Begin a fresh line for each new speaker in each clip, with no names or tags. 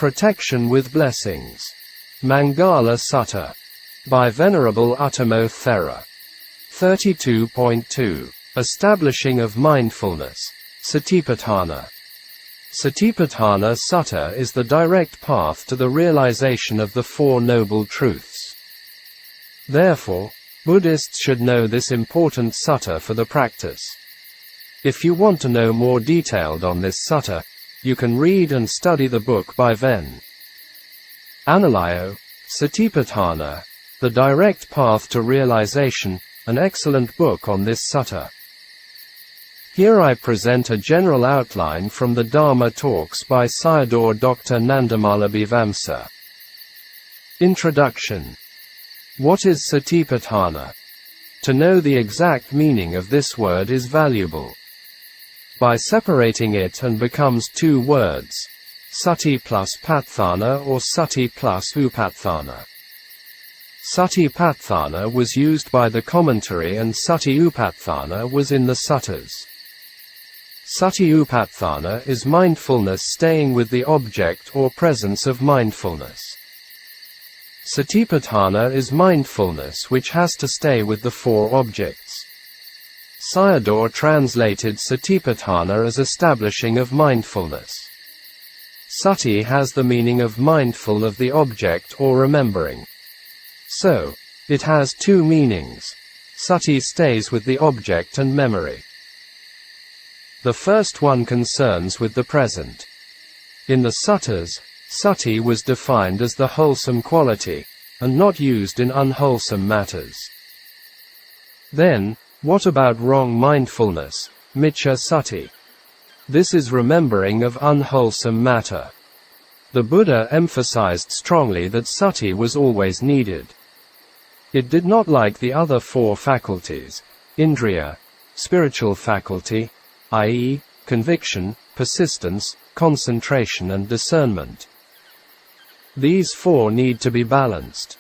Protection with Blessings. Maṅgala Sutta. By Venerable Uttamo Thera. 32.2. Establishing of Mindfulness. Satipatthāna. Satipatthāna Sutta is the direct path to the realization of the Four Noble Truths. Therefore, Buddhists should know this important sutta for the practice. If you want to know more detailed on this sutta, you can read and study the book by Ven. Analayo, Satipatthāna, The Direct Path to Realization, an excellent book on this sutta. Here I present a general outline from the Dharma talks by Sayadaw Dr. Nandamala Bhivamsa. Introduction. What is Satipatthāna? To know the exact meaning of this word is valuable. By separating it and becomes two words, sati plus patthāna or sati plus upatthāna. Satipatthāna was used by the commentary and sati upatthāna was in the suttas. Sati upatthāna is mindfulness staying with the object or presence of mindfulness. Satipatthāna is mindfulness which has to stay with the four objects. Sayadaw translated Satipatthāna as establishing of mindfulness. Sati has the meaning of mindful of the object or remembering. So, it has two meanings. Sati stays with the object and memory. The first one concerns with the present. In the suttas, sati was defined as the wholesome quality, and not used in unwholesome matters. Then, what about wrong mindfulness, miccha sati? This is remembering of unwholesome matter. The Buddha emphasized strongly that sati was always needed. It did not like the other four faculties, indriya, spiritual faculty, i.e., conviction, persistence, concentration and discernment. These four need to be balanced.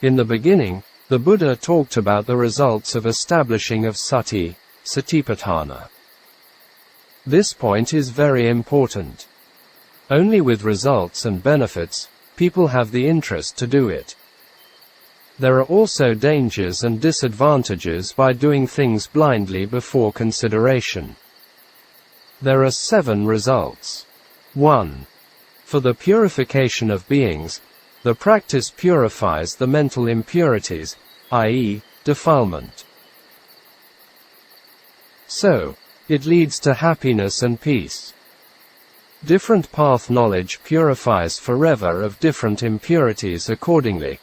In the beginning, the Buddha talked about the results of establishing of sati, satipatthāna. This point is very important. Only with results and benefits, people have the interest to do it. There are also dangers and disadvantages by doing things blindly before consideration. There are 7 results. 1. For the purification of beings, the practice purifies the mental impurities, i.e., defilement. So, it leads to happiness and peace. Different path knowledge purifies forever of different impurities accordingly,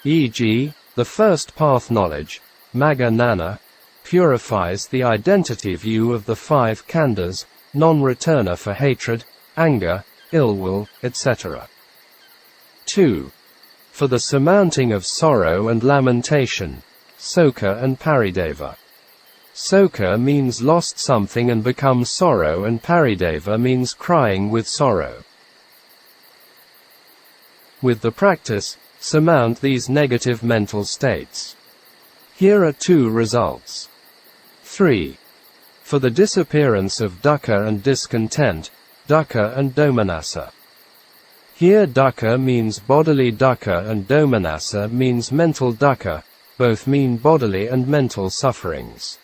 e.g., the first path knowledge, Magga purifies the identity view of the 5 khandhas, non-returner for hatred, anger, ill will, etc. 2. For the surmounting of sorrow and lamentation, Sokha and Parideva. Sokha means lost something and become sorrow, and Parideva means crying with sorrow. With the practice, surmount these negative mental states. Here are 2 results. 3. For the disappearance of dukkha and discontent, dukkha and domanassa. Here dukkha means bodily dukkha and domanassa means mental dukkha, both mean bodily and mental sufferings.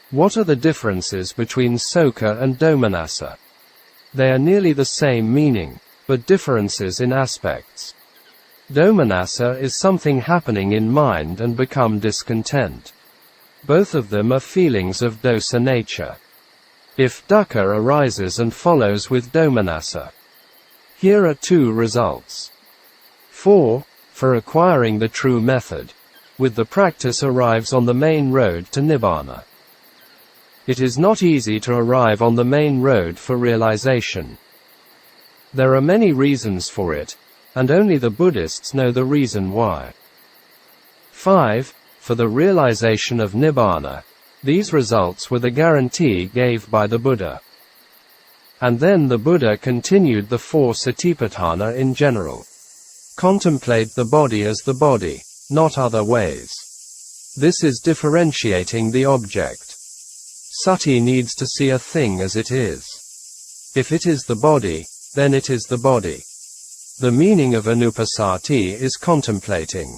What are the differences between sokha and domanassa? They are nearly the same meaning, but differences in aspects. Domanassa is something happening in mind and become discontent. Both of them are feelings of dosa nature. If dukkha arises and follows with domanassa. Here are 2 results. 4. For acquiring the true method, with the practice arrives on the main road to Nibbana. It is not easy to arrive on the main road for realization. There are many reasons for it, and only the Buddhists know the reason why. 5. For the realization of Nibbana, these results were the guarantee gave by the Buddha. And then the Buddha continued the 4 satipatthāna in general. Contemplate the body as the body, not other ways. This is differentiating the object. Sati needs to see a thing as it is. If it is the body, then it is the body. The meaning of anupassati is contemplating.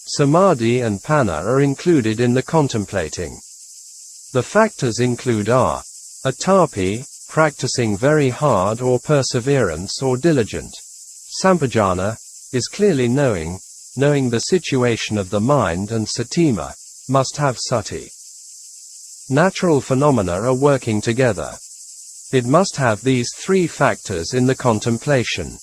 Samadhi and panna are included in the contemplating. The factors include atapi, practicing very hard or perseverance or diligent. Sampajana is clearly knowing the situation of the mind, and satima must have sati. Natural phenomena are working together. It must have these three factors in the contemplation.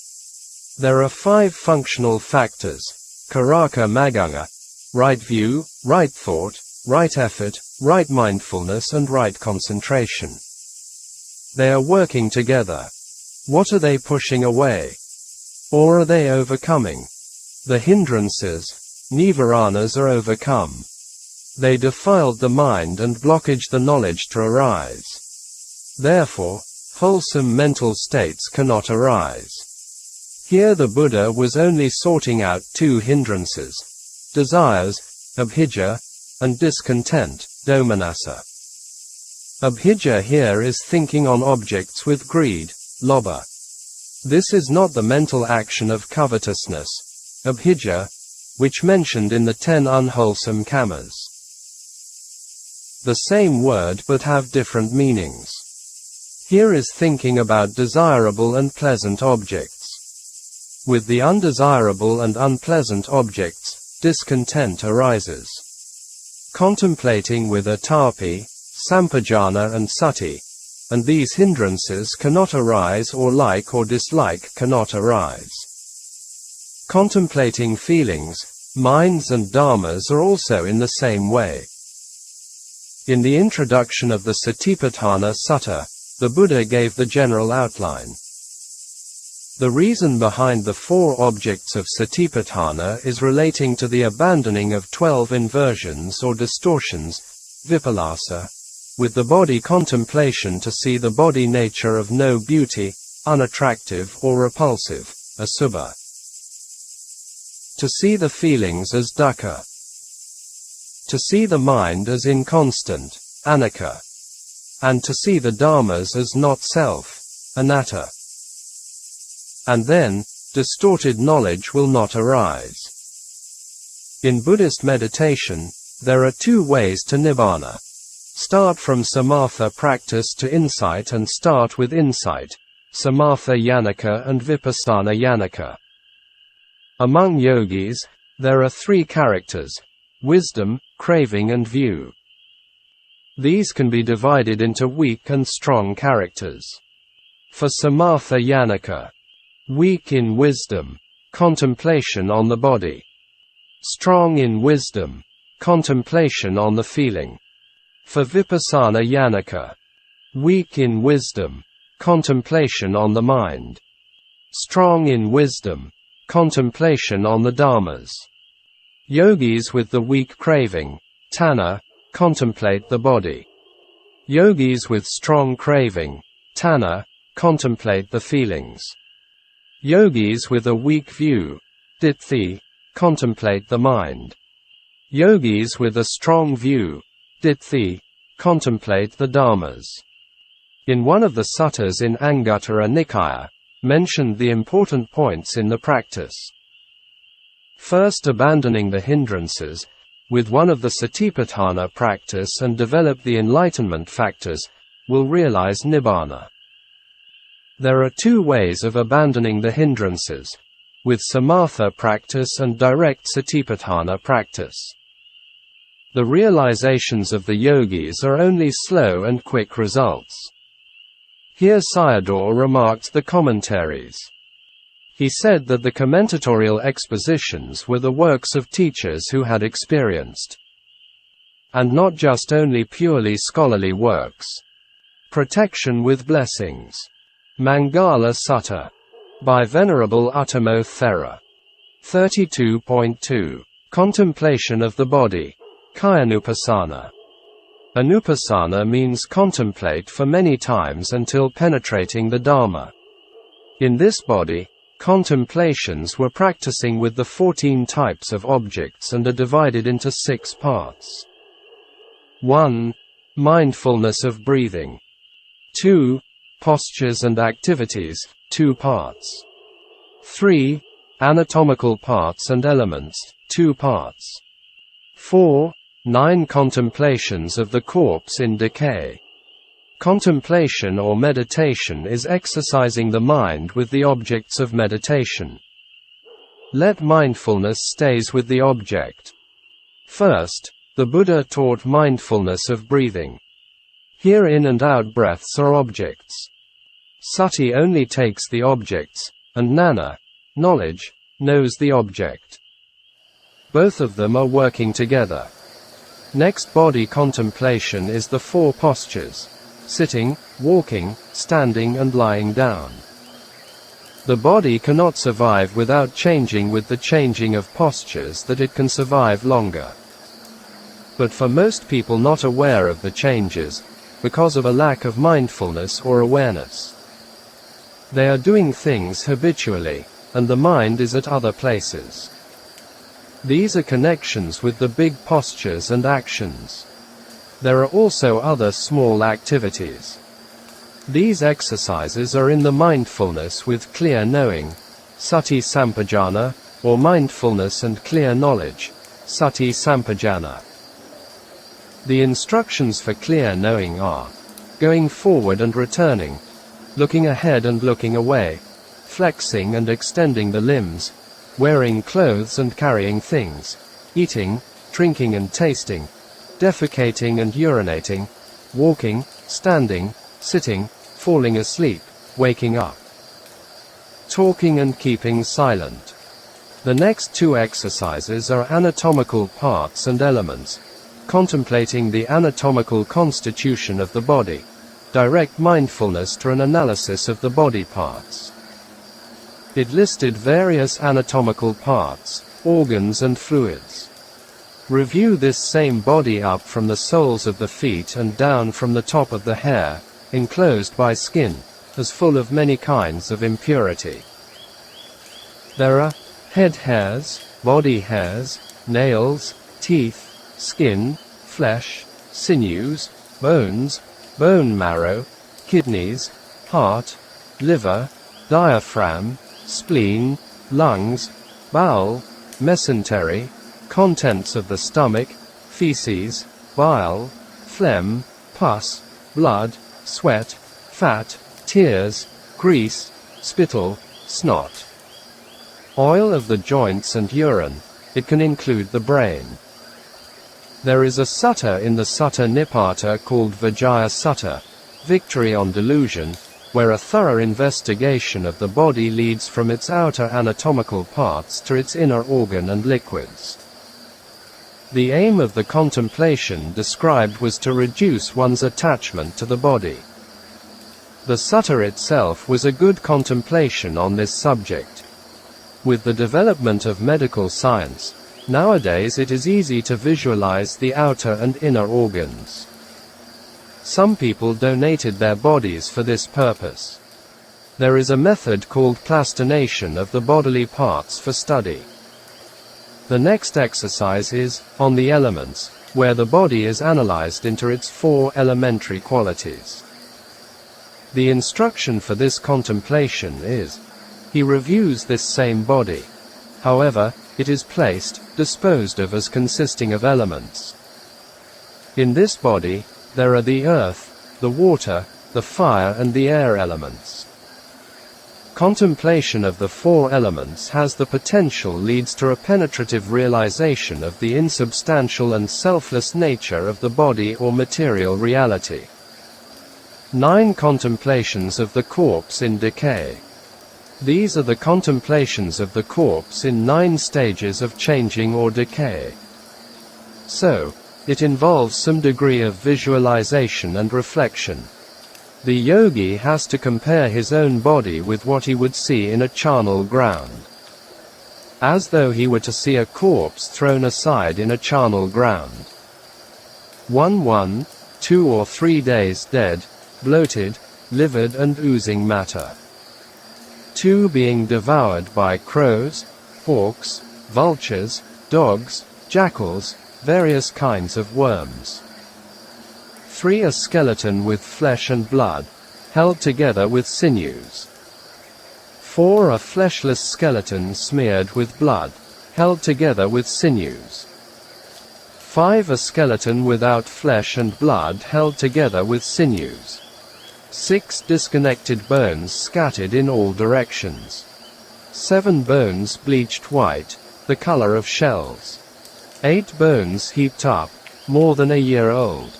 There are 5 functional factors: karaka maganga, right view, right thought, right effort, right mindfulness, and right concentration. They are working together. What are they pushing away? Or are they overcoming? The hindrances, nivaranas, are overcome. They defiled the mind and blockage the knowledge to arise. Therefore, wholesome mental states cannot arise. Here the Buddha was only sorting out 2 hindrances: desires, abhijja, and discontent, domanassa. Abhijja here is thinking on objects with greed, lobha. This is not the mental action of covetousness, abhijja, which mentioned in the 10 unwholesome kammas. The same word but have different meanings. Here is thinking about desirable and pleasant objects. With the undesirable and unpleasant objects, discontent arises. Contemplating with atapi, sampajana and sati, and these hindrances cannot arise, or like or dislike cannot arise. Contemplating feelings, minds and dhammas are also in the same way. In the introduction of the Satipatthāna Sutta, the Buddha gave the general outline. The reason behind the 4 objects of Satipatthāna is relating to the abandoning of 12 inversions or distortions, vipallasa, with the body contemplation to see the body nature of no beauty, unattractive or repulsive, asubha. To see the feelings as dukkha. To see the mind as inconstant, anicca. And to see the dhammas as not self, anatta. And then, distorted knowledge will not arise. In Buddhist meditation, there are 2 ways to nibbana. Start from samatha practice to insight, and start with insight, samatha yanaka and vipassana yanaka. Among yogis, there are 3 characters: wisdom, craving and view. These can be divided into weak and strong characters. For samatha yanaka, weak in wisdom, contemplation on the body. Strong in wisdom, contemplation on the feeling. For vipassana yanaka, weak in wisdom, contemplation on the mind. Strong in wisdom, contemplation on the dhammas. Yogis with the weak craving, tanha, contemplate the body. Yogis with strong craving, tanha, contemplate the feelings. Yogis with a weak view, ditthi, contemplate the mind. Yogis with a strong view, ditthi, contemplate the dhammas. In one of the suttas in Anguttara Nikaya, mentioned the important points in the practice. First, abandoning the hindrances, with one of the Satipatthāna practice and develop the enlightenment factors, will realize nibbana. There are 2 ways of abandoning the hindrances, with samatha practice and direct Satipatthāna practice. The realizations of the yogis are only slow and quick results. Here Sayadaw remarked the commentaries. He said that the commentatorial expositions were the works of teachers who had experienced, and not just only purely scholarly works. Protection with Blessings. Maṅgala Sutta. By Venerable Uttamo Thera. 32.2. Contemplation of the body. Kāyānupassanā. Anupassana means contemplate for many times until penetrating the Dharma. In this body, contemplations were practicing with the 14 types of objects and are divided into 6 parts. 1. Mindfulness of breathing. 2. Postures and activities, 2 parts. 3. Anatomical parts and elements, 2 parts. 4. 9 contemplations of the corpse in decay. Contemplation or meditation is exercising the mind with the objects of meditation. Let mindfulness stays with the object. First, the Buddha taught mindfulness of breathing. Here in and out breaths are objects. Sati only takes the objects, and Gnana, knowledge, knows the object. Both of them are working together. Next, body contemplation is the 4 postures: sitting, walking, standing and lying down. The body cannot survive without changing with the changing of postures that it can survive longer. But for most people not aware of the changes, because of a lack of mindfulness or awareness, they are doing things habitually, and the mind is at other places. These are connections with the big postures and actions. There are also other small activities. These exercises are in the mindfulness with clear knowing, sati sampajana, or mindfulness and clear knowledge, sati sampajana. The instructions for clear knowing are: going forward and returning, looking ahead and looking away, flexing and extending the limbs, wearing clothes and carrying things, eating, drinking and tasting, defecating and urinating, walking, standing, sitting, falling asleep, waking up, talking and keeping silent. The next 2 exercises are anatomical parts and elements, contemplating the anatomical constitution of the body, direct mindfulness through an analysis of the body parts. It listed various anatomical parts, organs and fluids. Review this same body up from the soles of the feet and down from the top of the hair, enclosed by skin, as full of many kinds of impurity. There are head hairs, body hairs, nails, teeth, skin, flesh, sinews, bones, bone marrow, kidneys, heart, liver, diaphragm, spleen, lungs, bowel, mesentery, contents of the stomach, feces, bile, phlegm, pus, blood, sweat, fat, tears, grease, spittle, snot, oil of the joints and urine. It can include the brain. There is a sutta in the Sutta Nipata called Vijaya Sutta, Victory on Delusion, where a thorough investigation of the body leads from its outer anatomical parts to its inner organ and liquids. The aim of the contemplation described was to reduce one's attachment to the body. The sutta itself was a good contemplation on this subject. With the development of medical science, nowadays it is easy to visualize the outer and inner organs. Some people donated their bodies for this purpose. There is a method called plastination of the bodily parts for study. The next exercise is, on the elements, where the body is analyzed into its 4 elementary qualities. The instruction for this contemplation is: he reviews this same body. However, it is placed, disposed of as consisting of elements. In this body, there are the earth, the water, the fire and the air elements. Contemplation of the 4 elements has the potential leads to a penetrative realization of the insubstantial and selfless nature of the body or material reality. 9 contemplations of the corpse in decay. These are the contemplations of the corpse in 9 stages of changing or decay. So, it involves some degree of visualization and reflection. The yogi has to compare his own body with what he would see in a charnel ground, as though he were to see a corpse thrown aside in a charnel ground. 1. 2 or 3 days dead, bloated, livid and oozing matter. 2 being devoured by crows, hawks, vultures, dogs, jackals, various kinds of worms. 3 a skeleton with flesh and blood, held together with sinews. 4. A fleshless skeleton smeared with blood, held together with sinews. 5. A skeleton without flesh and blood held together with sinews. 6. Disconnected bones scattered in all directions. 7. Bones bleached white, the color of shells. 8. Bones heaped up, more than a year old.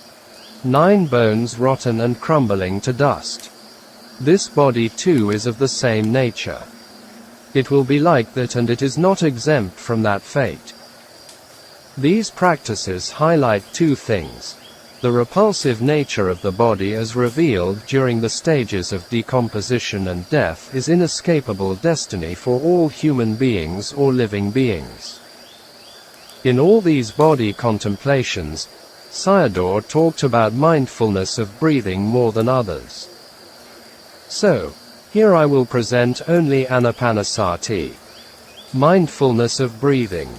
9. Bones rotten and crumbling to dust. This body too is of the same nature. It will be like that, and it is not exempt from that fate. These practices highlight two things. The repulsive nature of the body as revealed during the stages of decomposition and death is inescapable destiny for all human beings or living beings. In all these body contemplations, Sayadaw talked about mindfulness of breathing more than others. So, here I will present only Anapanasati, mindfulness of breathing.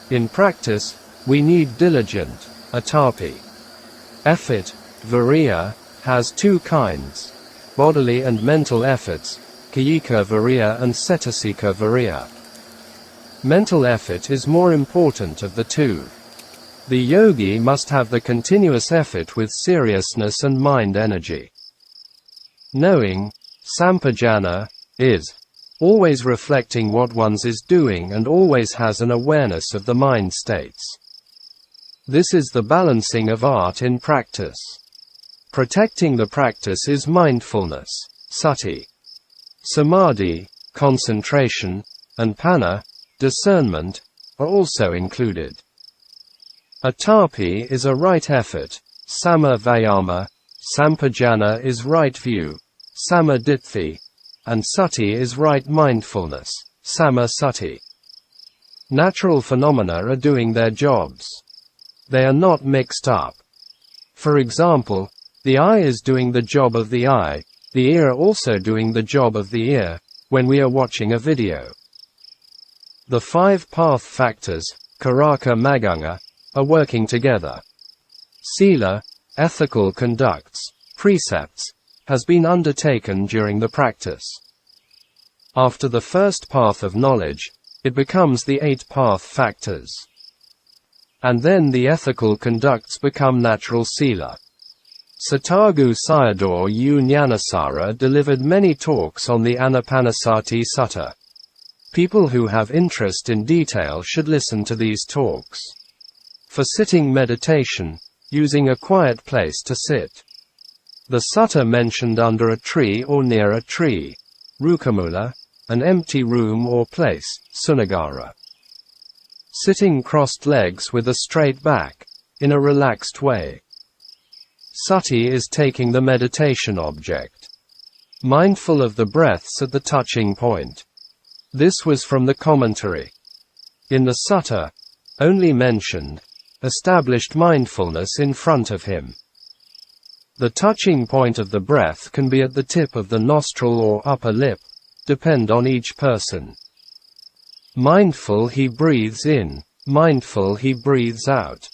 In practice, we need diligent, atapi. Effort, viriya, has two kinds, bodily and mental efforts, kayika viriya and cetasika viriya. Mental effort is more important of the two. The yogi must have the continuous effort with seriousness and mind energy. Knowing, sampajana, is always reflecting what one is doing and always has an awareness of the mind states. This is the balancing of art in practice. Protecting the practice is mindfulness, sati. Samadhi, concentration, and panna, discernment, are also included. Atapi is a right effort, sama vayama, sampajana is right view, samaditthi, and sati is right mindfulness, samasati. Natural phenomena are doing their jobs. They are not mixed up. For example, the eye is doing the job of the eye, the ear also doing the job of the ear, when we are watching a video. The 5 path factors, karaka maganga, are working together. Sila, ethical conducts, precepts, has been undertaken during the practice. After the first path of knowledge, it becomes the 8 path factors. And then the ethical conducts become natural sila. Satagu Sayadaw U Jnanasara delivered many talks on the Anapanasati Sutta. People who have interest in detail should listen to these talks. For sitting meditation, using a quiet place to sit. The sutta mentioned under a tree or near a tree, rukamula, an empty room or place, sunagara. Sitting crossed legs with a straight back, in a relaxed way. Sati is taking the meditation object. Mindful of the breaths at the touching point. This was from the commentary. In the sutta, only mentioned, established mindfulness in front of him. The touching point of the breath can be at the tip of the nostril or upper lip, depend on each person. Mindful he breathes in, mindful he breathes out.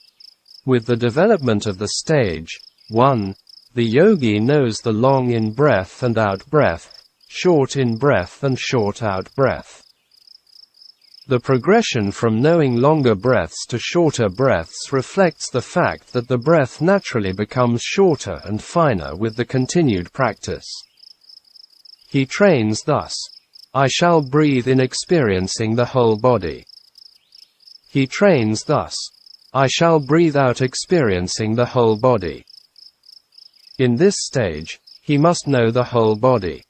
With the development of the stage, 1, the yogi knows the long in-breath and out-breath, short in-breath and short out-breath. The progression from knowing longer breaths to shorter breaths reflects the fact that the breath naturally becomes shorter and finer with the continued practice. He trains thus. I shall breathe in experiencing the whole body. He trains thus. I shall breathe out experiencing the whole body. In this stage, he must know the whole body.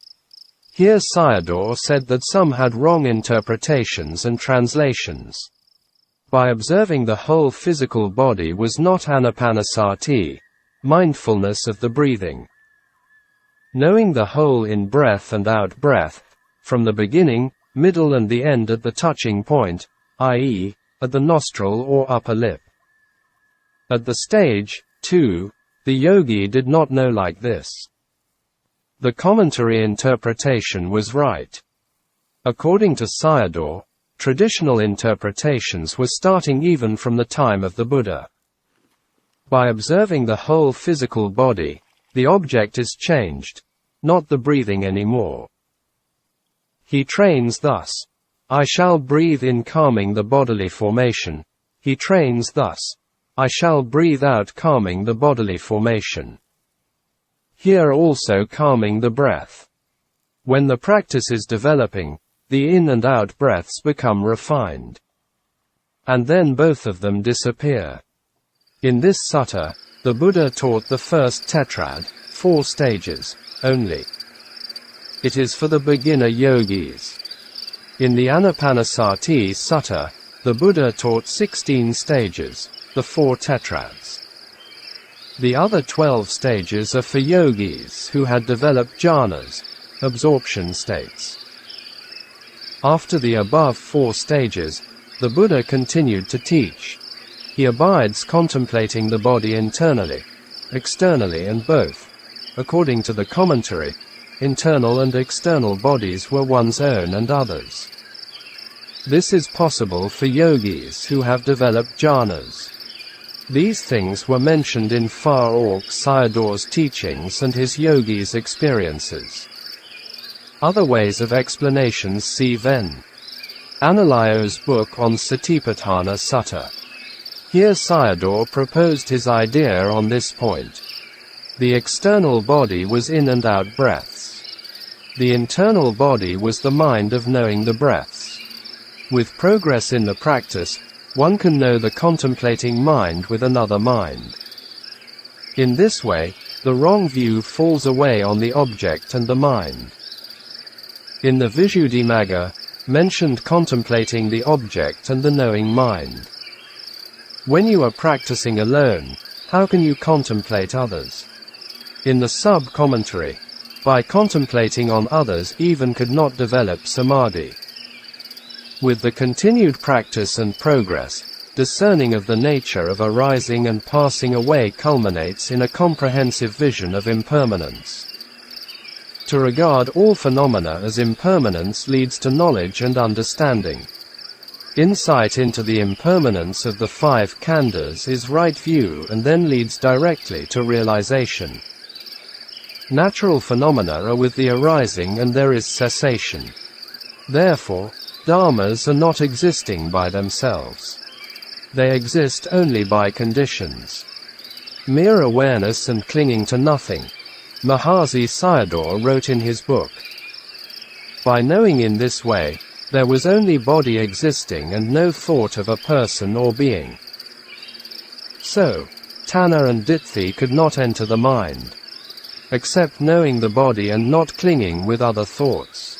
Here Sayadaw said that some had wrong interpretations and translations. By observing the whole physical body was not anapanasati, mindfulness of the breathing. Knowing the whole in-breath and out-breath, from the beginning, middle and the end at the touching point, i.e., at the nostril or upper lip. At the stage, 2, the yogi did not know like this. The commentary interpretation was right. According to Sayadaw, traditional interpretations were starting even from the time of the Buddha. By observing the whole physical body, the object is changed, not the breathing anymore. He trains thus. I shall breathe in calming the bodily formation. He trains thus. I shall breathe out calming the bodily formation. Here also calming the breath. When the practice is developing, the in and out breaths become refined. And then both of them disappear. In this sutta, the Buddha taught the first tetrad, 4 stages, only. It is for the beginner yogis. In the Anapanasati Sutta, the Buddha taught 16 stages, the 4 tetrads. The other 12 stages are for yogis who had developed jhanas, absorption states. After the above 4 stages, the Buddha continued to teach. He abides contemplating the body internally, externally and both. According to the commentary, internal and external bodies were one's own and others. This is possible for yogis who have developed jhanas. These things were mentioned in Fa Auk Sayadaw's teachings and his yogis' experiences. Other ways of explanations see Ven. Analayo's book on Satipatthāna Sutta. Here Sayadaw proposed his idea on this point. The external body was in and out breaths. The internal body was the mind of knowing the breaths. With progress in the practice, one can know the contemplating mind with another mind. In this way, the wrong view falls away on the object and the mind. In the Visuddhimagga, mentioned contemplating the object and the knowing mind. When you are practicing alone, how can you contemplate others? In the sub-commentary, by contemplating on others even could not develop samadhi. With the continued practice and progress, discerning of the nature of arising and passing away culminates in a comprehensive vision of impermanence. To regard all phenomena as impermanence leads to knowledge and understanding. Insight into the impermanence of the 5 khandhas is right view and then leads directly to realization. Natural phenomena are with the arising and there is cessation. Therefore, dhammas are not existing by themselves. They exist only by conditions. Mere awareness and clinging to nothing. Mahasi Sayadaw wrote in his book. By knowing in this way, there was only body existing and no thought of a person or being. So, Tanha and Ditthi could not enter the mind. Except knowing the body and not clinging with other thoughts.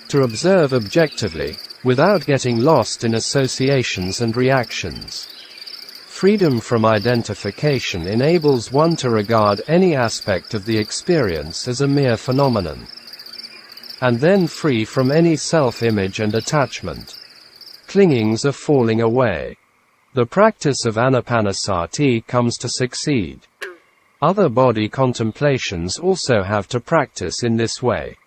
To observe objectively, without getting lost in associations and reactions. Freedom from identification enables one to regard any aspect of the experience as a mere phenomenon. And then free from any self-image and attachment. Clingings are falling away. The practice of anapanasati comes to succeed. Other body contemplations also have to practice in this way.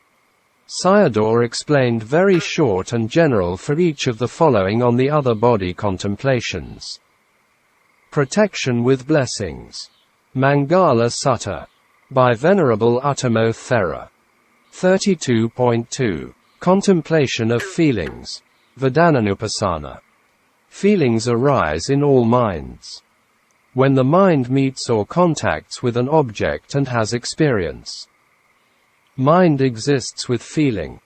Sayadaw explained very short and general for each of the following on the other body contemplations. Protection with Blessings. Maṅgala Sutta. By Venerable Uttamo Thera. 32.2. Contemplation of Feelings. Vedanānupassanā. Feelings arise in all minds. When the mind meets or contacts with an object and has experience. Mind exists with feeling.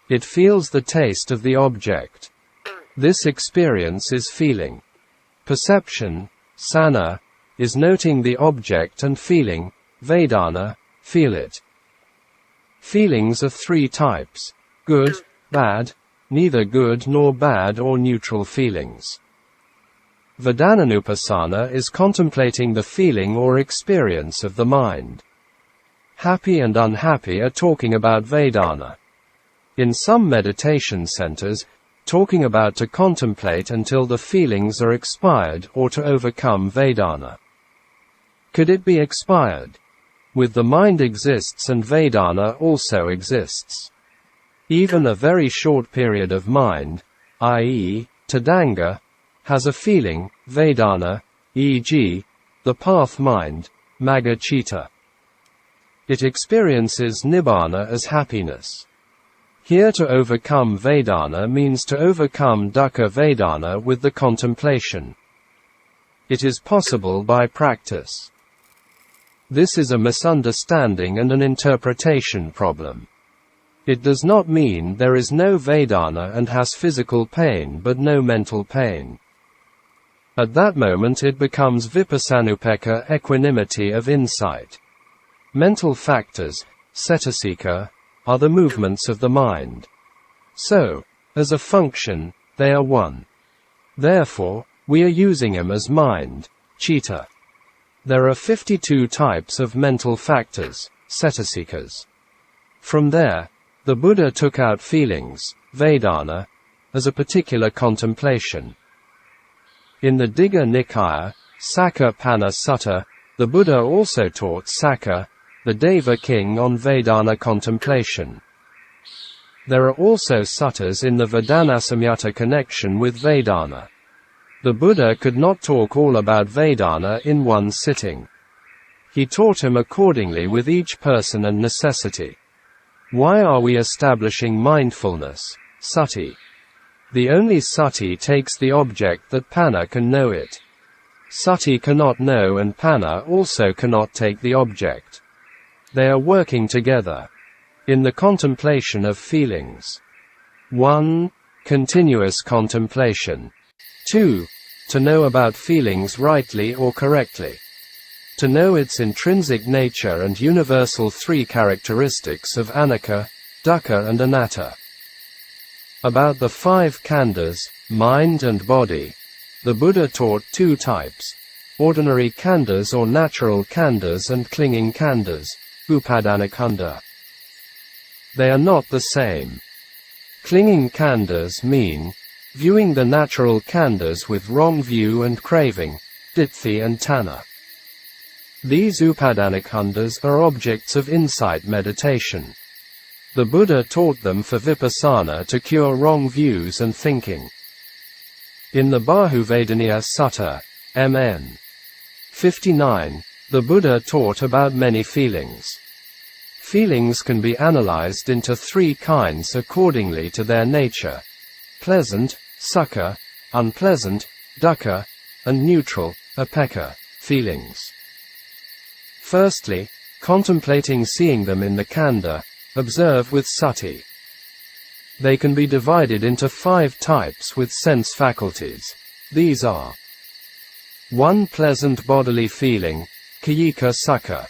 It feels the taste of the object. This experience is feeling. Perception, sanna, is noting the object and feeling, vedana, feel it. Feelings are 3 types, good, bad, neither good nor bad or neutral feelings. Vedanānupassanā is contemplating the feeling or experience of the mind. Happy and unhappy are talking about Vedana. In some meditation centers, talking about to contemplate until the feelings are expired or to overcome Vedana. Could it be expired? With the mind exists and Vedana also exists. Even a very short period of mind, i.e., Tadanga, has a feeling, Vedana, e.g., the path mind, Magga-citta. It experiences Nibbana as happiness. Here to overcome Vedana means to overcome dukkha Vedana with the contemplation. It is possible by practice. This is a misunderstanding and an interpretation problem. It does not mean there is no Vedana and has physical pain but no mental pain. At that moment it becomes vipassanupekkha, equanimity of insight. Mental factors, cetasika, are the movements of the mind. So, as a function, they are one. Therefore, we are using them as mind, citta. There are 52 types of mental factors, cetasikas. From there, the Buddha took out feelings, Vedana, as a particular contemplation. In the Digha Nikaya, Sakka Panna Sutta, the Buddha also taught Sakka, the Deva king, on Vedana contemplation. There are also suttas in the Vedanasamyutta connection with Vedana. The Buddha could not talk all about Vedana in one sitting. He taught him accordingly with each person and necessity. Why are we establishing mindfulness? Sati. The only sati takes the object that panna can know it. Sati cannot know and panna also cannot take the object. They are working together. In the contemplation of feelings. 1. Continuous contemplation. 2. To know about feelings rightly or correctly. To know its intrinsic nature and universal three characteristics of anicca, dukkha and anatta. About the 5 khandhas, mind and body, the Buddha taught 2 types, ordinary khandhas or natural khandhas and clinging khandhas, upadana-khandha. They are not the same. Clinging khandhas mean viewing the natural khandhas with wrong view and craving, ditthi and tanha. These upadana-khandhas are objects of insight meditation. The Buddha taught them for vipassana to cure wrong views and thinking. In the Bahuvedaniya Sutta, MN 59, the Buddha taught about many feelings. Feelings can be analyzed into 3 kinds accordingly to their nature: pleasant, sukha; unpleasant, dukkha; and neutral, upekkha, feelings. Firstly, contemplating seeing them in the khandha, observe with sati. They can be divided into 5 types with sense faculties. These are: 1. Pleasant bodily feeling, kayyika sukha.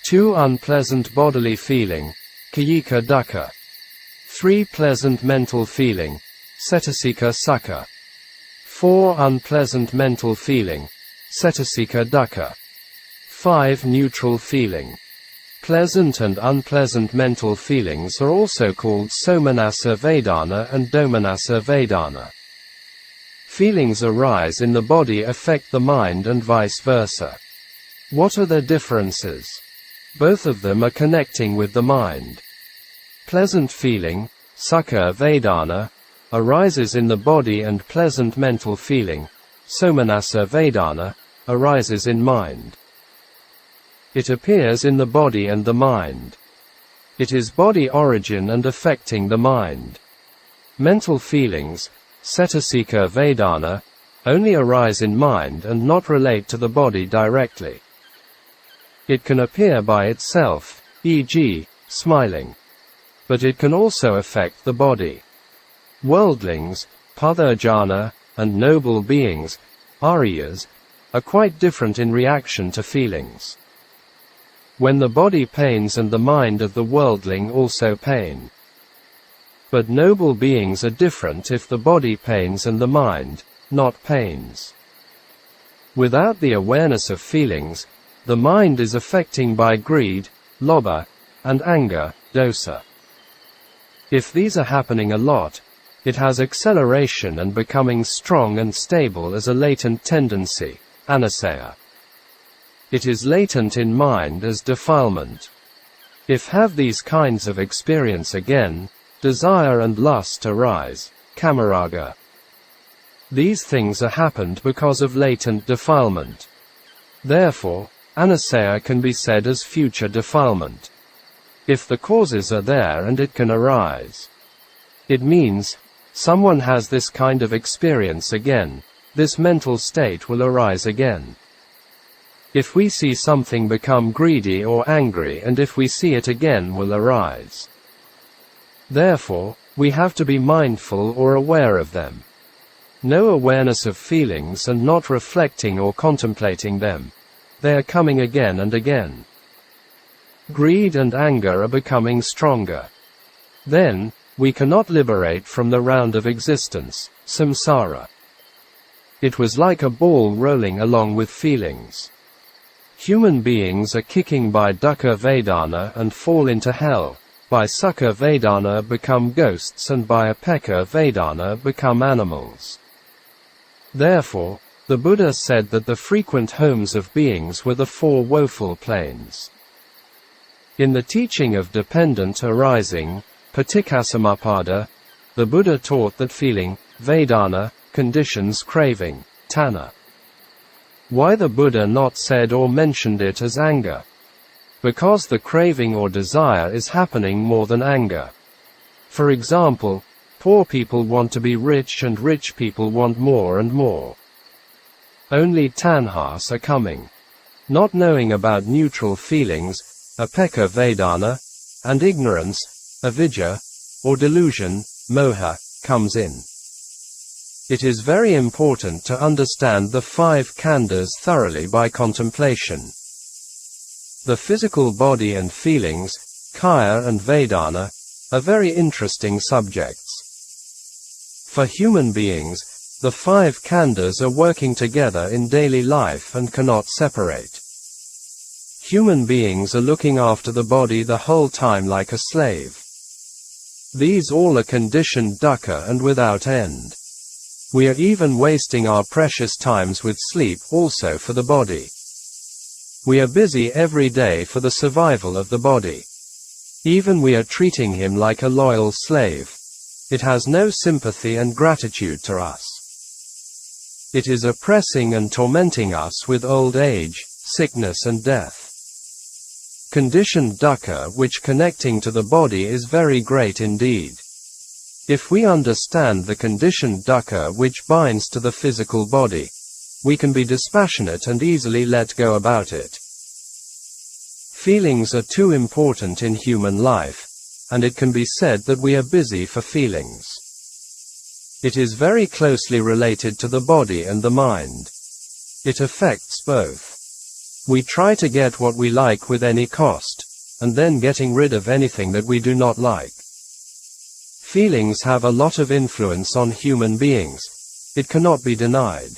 2. Unpleasant bodily feeling, kayyika dukkha. 3. Pleasant mental feeling, cetasika sukha. 4. Unpleasant mental feeling, cetasika dukkha. 5. Neutral feeling. Pleasant and unpleasant mental feelings are also called somanassa vedana and domanassa vedana. Feelings arise in the body affect the mind and vice versa. What are their differences? Both of them are connecting with the mind. Pleasant feeling, sukha vedana, arises in the body and pleasant mental feeling, somanassa vedana, arises in mind. It appears in the body and the mind. It is body origin and affecting the mind. Mental feelings, cetasika vedana, only arise in mind and not relate to the body directly. It can appear by itself, e.g., smiling. But it can also affect the body. Worldlings, padhajana, and noble beings, ariyas, are quite different in reaction to feelings. When the body pains and the mind of the worldling also pain. But noble beings are different if the body pains and the mind, not pains. Without the awareness of feelings, the mind is affecting by greed, lobha, and anger, dosa. If these are happening a lot, it has acceleration and becoming strong and stable as a latent tendency, anusaya. It is latent in mind as defilement. If have these kinds of experience again, desire and lust arise, kamaraga. These things are happened because of latent defilement. Therefore, anusaya can be said as future defilement. If the causes are there and it can arise, it means someone has this kind of experience again, this mental state will arise again. If we see something become greedy or angry, and if we see it again will arise. Therefore, we have to be mindful or aware of them. No awareness of feelings and not reflecting or contemplating them. They are coming again and again. Greed and anger are becoming stronger. Then, we cannot liberate from the round of existence, samsara. It was like a ball rolling along with feelings. Human beings are kicking by dukkha vedana and fall into hell, by sukha vedana become ghosts, and by upekkha vedana become animals. Therefore, the Buddha said that the frequent homes of beings were the four woeful planes. In the teaching of dependent arising, Paticcasamuppada, the Buddha taught that feeling, vedana, conditions craving, tanha. Why the Buddha not said or mentioned it as anger? Because the craving or desire is happening more than anger. For example, poor people want to be rich and rich people want more and more. Only tanhas are coming. Not knowing about neutral feelings, upekkha vedana, and ignorance, avidya, or delusion, moha, comes in. It is very important to understand the 5 khandhas thoroughly by contemplation. The physical body and feelings, kaya and vedana, are very interesting subjects. For human beings, the 5 khandhas are working together in daily life and cannot separate. Human beings are looking after the body the whole time like a slave. These all are conditioned dukkha and without end. We are even wasting our precious times with sleep also for the body. We are busy every day for the survival of the body. Even we are treating him like a loyal slave. It has no sympathy and gratitude to us. It is oppressing and tormenting us with old age, sickness and death. Conditioned dukkha which connecting to the body is very great indeed. If we understand the conditioned dukkha which binds to the physical body, we can be dispassionate and easily let go about it. Feelings are too important in human life, and it can be said that we are busy for feelings. It is very closely related to the body and the mind. It affects both. We try to get what we like with any cost, and then getting rid of anything that we do not like. Feelings have a lot of influence on human beings. It cannot be denied.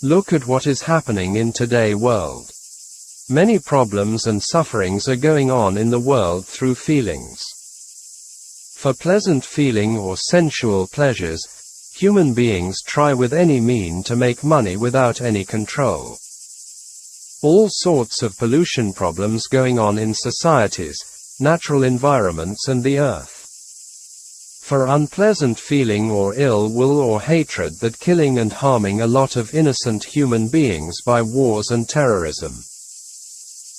Look at what is happening in today's world. Many problems and sufferings are going on in the world through feelings. For pleasant feeling or sensual pleasures, human beings try with any mean to make money without any control. All sorts of pollution problems going on in societies, natural environments and the earth. For unpleasant feeling or ill will or hatred that killing and harming a lot of innocent human beings by wars and terrorism.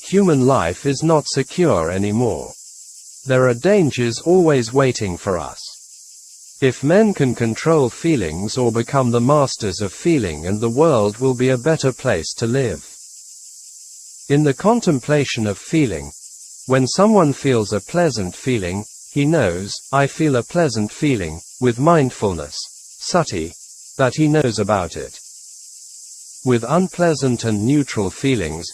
Human life is not secure anymore. There are dangers always waiting for us. If men can control feelings or become the masters of feeling, and the world will be a better place to live. In the contemplation of feeling, when someone feels a pleasant feeling, he knows, I feel a pleasant feeling, with mindfulness, sati, that he knows about it. With unpleasant and neutral feelings,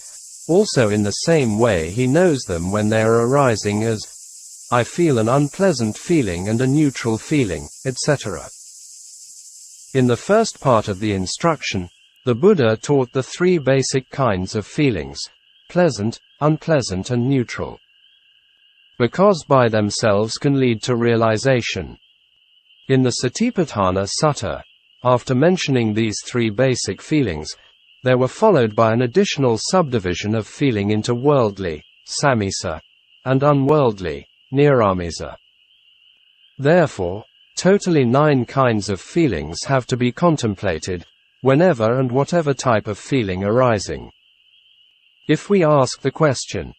also in the same way he knows them when they are arising as, I feel an unpleasant feeling and a neutral feeling, etc. In the first part of the instruction, the Buddha taught the 3 basic kinds of feelings, pleasant, unpleasant and neutral. Because by themselves can lead to realization. In the Satipatthāna Sutta, after mentioning these 3 basic feelings, they were followed by an additional subdivision of feeling into worldly, samisa, and unworldly, niramisa. Therefore, totally 9 kinds of feelings have to be contemplated, whenever and whatever type of feeling arising. If we ask the question,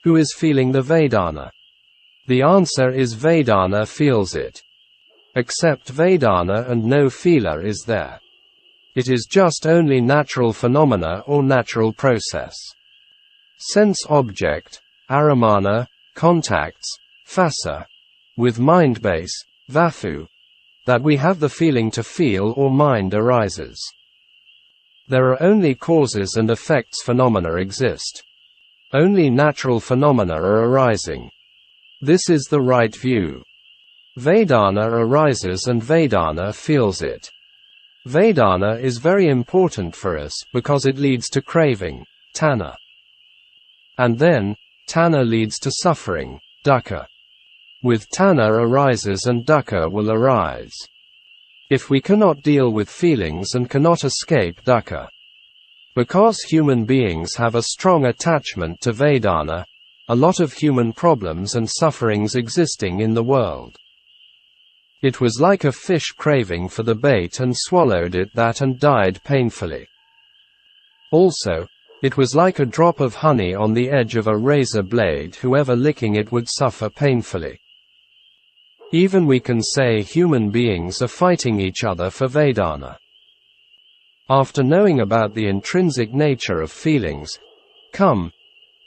Who is feeling the Vedana? The answer is Vedana feels it. Except Vedana and no feeler is there. It is just only natural phenomena or natural process. Sense object, aramana, contacts, phassa, with mind base, vathu, that we have the feeling to feel or mind arises. There are only causes and effects phenomena exist. Only natural phenomena are arising. This is the right view. Vedana arises and Vedana feels it. Vedana is very important for us because it leads to craving, tanha. And then, tanha leads to suffering, dukkha. With tanha arises and dukkha will arise. If we cannot deal with feelings and cannot escape dukkha, because human beings have a strong attachment to Vedana, a lot of human problems and sufferings existing in the world. It was like a fish craving for the bait and swallowed it that and died painfully. Also, it was like a drop of honey on the edge of a razor blade, whoever licking it would suffer painfully. Even we can say human beings are fighting each other for Vedana. After knowing about the intrinsic nature of feelings,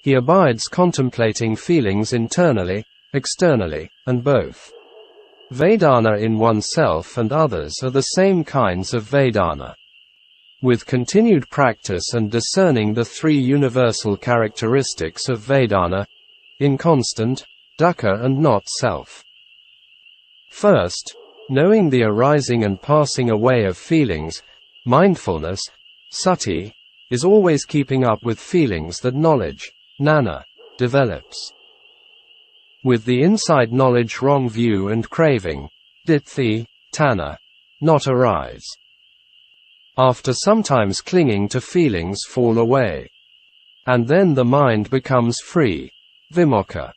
he abides contemplating feelings internally, externally, and both. Vedana in oneself and others are the same kinds of Vedana. With continued practice and discerning the three universal characteristics of Vedana, inconstant, dukkha and not self. First, knowing the arising and passing away of feelings, mindfulness, sati, is always keeping up with feelings that knowledge, jnana, develops. With the inside knowledge wrong view and craving, ditthi, tanha, not arise. After sometimes clinging to feelings fall away. And then the mind becomes free, vimokha.